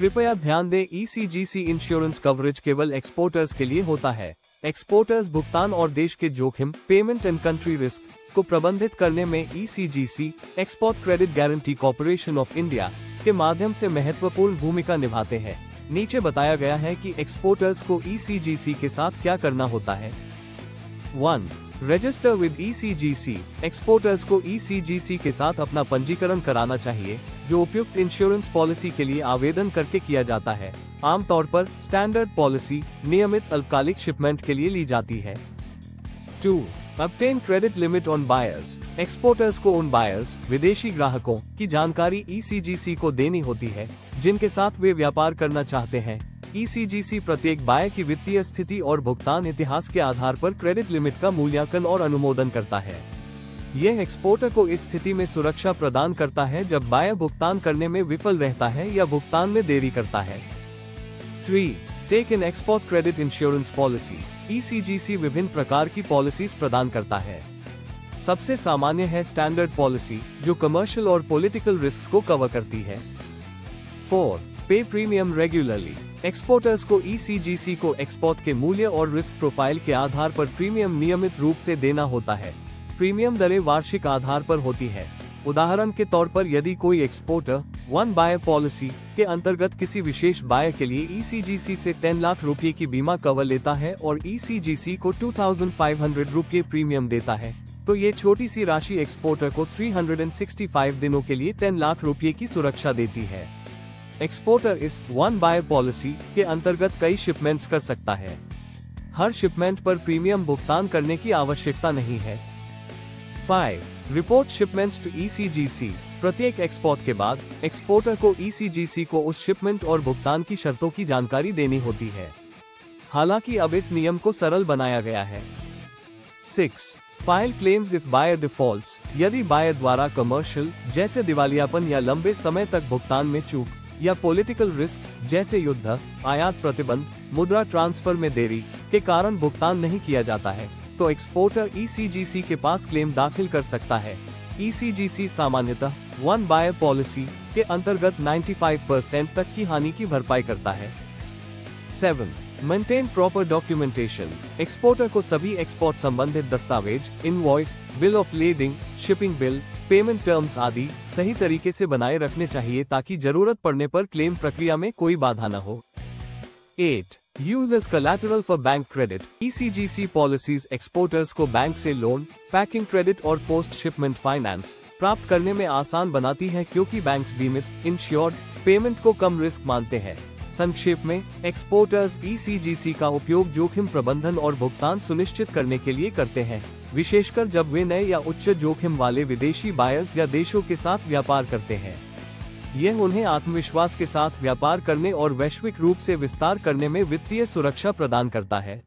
कृपया ध्यान दें, ECGC इंश्योरेंस कवरेज केवल एक्सपोर्टर्स के लिए होता है। एक्सपोर्टर्स भुगतान और देश के जोखिम, पेमेंट एंड कंट्री रिस्क को प्रबंधित करने में ECGC, export credit guarantee corporation of India के माध्यम से महत्वपूर्ण भूमिका निभाते हैं। नीचे बताया गया है कि एक्सपोर्टर्स को ECGC के साथ क्या करना होता है। 1. Register with ECGC। एक्सपोर्टर्स को ECGC के साथ अपना पंजीकरण कराना चाहिए, जो उपयुक्त इंश्योरेंस पॉलिसी के लिए आवेदन करके किया जाता है। आमतौर पर स्टैंडर्ड पॉलिसी नियमित अल्पकालिक शिपमेंट के लिए ली जाती है। 2. Obtain credit limit on buyers. Exporters को उन बायर्स, विदेशी ग्राहकों की जानकारी ECGC को देनी होती है जिनके साथ वे व्यापार करना चाहते हैं। ECGC प्रत्येक बायर की वित्तीय स्थिति और भुगतान इतिहास के आधार पर क्रेडिट लिमिट का मूल्यांकन और अनुमोदन करता है। यह एक्सपोर्टर को इस स्थिति में सुरक्षा प्रदान करता है जब बायर भुगतान करने में विफल रहता है या भुगतान में देरी करता है। 3. Take in export credit insurance policy. ECGC विभिन्न प्रकार की पॉलिसीज प्रदान करता है। सबसे सामान्य है स्टैंडर्ड पॉलिसी, जो कमर्शियल और पॉलिटिकल रिस्क को कवर करती है। 4. पे प्रीमियम रेगुलरली। एक्सपोर्टर्स को ECGC को एक्सपोर्ट के मूल्य और रिस्क प्रोफाइल के आधार पर प्रीमियम नियमित रूप से देना होता है। प्रीमियम दरें वार्षिक आधार पर होती है। उदाहरण के तौर पर, यदि कोई एक्सपोर्टर 1 बायर पॉलिसी के अंतर्गत किसी विशेष बायर के लिए ECGC से 10 लाख रुपये की बीमा कवर लेता है और ECGC को 2500 रुपये प्रीमियम देता है, तो ये छोटी सी राशि एक्सपोर्टर को 365 दिनों के लिए 10 लाख रुपये की सुरक्षा देती है। एक्सपोर्टर इस 1 बायर पॉलिसी के अंतर्गत कई शिपमेंट्स कर सकता है। हर शिपमेंट पर प्रीमियम भुगतान करने की आवश्यकता नहीं है। 5. Report shipments to ECGC। प्रत्येक एक्सपोर्ट के बाद एक्सपोर्टर को ECGC को उस शिपमेंट और भुगतान की शर्तों की जानकारी देनी होती है। हालांकि अब इस नियम को सरल बनाया गया है। 6. File claims if buyer defaults. यदि बायर द्वारा कमर्शियल जैसे दिवालियापन या लंबे समय तक भुगतान में चूक या पॉलिटिकल रिस्क जैसे युद्ध, आयात प्रतिबंध, मुद्रा ट्रांसफर में देरी के कारण भुगतान नहीं किया जाता है, तो एक्सपोर्टर ECGC के पास क्लेम दाखिल कर सकता है। ECGC सामान्यतः 1 बायर पॉलिसी के अंतर्गत 95% तक की हानि की भरपाई करता है। 7. Maintain proper documentation. एक्सपोर्टर को सभी एक्सपोर्ट संबंधित दस्तावेज, invoice, bill of lading, shipping bill, payment terms आदि सही तरीके से बनाए रखने चाहिए ताकि जरूरत पड़ने पर क्लेम प्रक्रिया में कोई बाधा न हो। 8. Use as collateral for bank credit. ECGC policies exporters को बैंक से लोन, पैकिंग क्रेडिट और पोस्ट शिपमेंट फाइनेंस प्राप्त करने में आसान बनाती है, क्योंकि बैंक्स बीमित, इंश्योर्ड पेमेंट को कम रिस्क मानते हैं। संक्षेप में, एक्सपोर्टर्स ECGC का उपयोग जोखिम प्रबंधन और भुगतान सुनिश्चित करने के लिए करते हैं, विशेषकर जब वे नए या उच्च जोखिम वाले विदेशी बायर्स या देशों के साथ व्यापार करते हैं। यह उन्हें आत्मविश्वास के साथ व्यापार करने और वैश्विक रूप से विस्तार करने में वित्तीय सुरक्षा प्रदान करता है।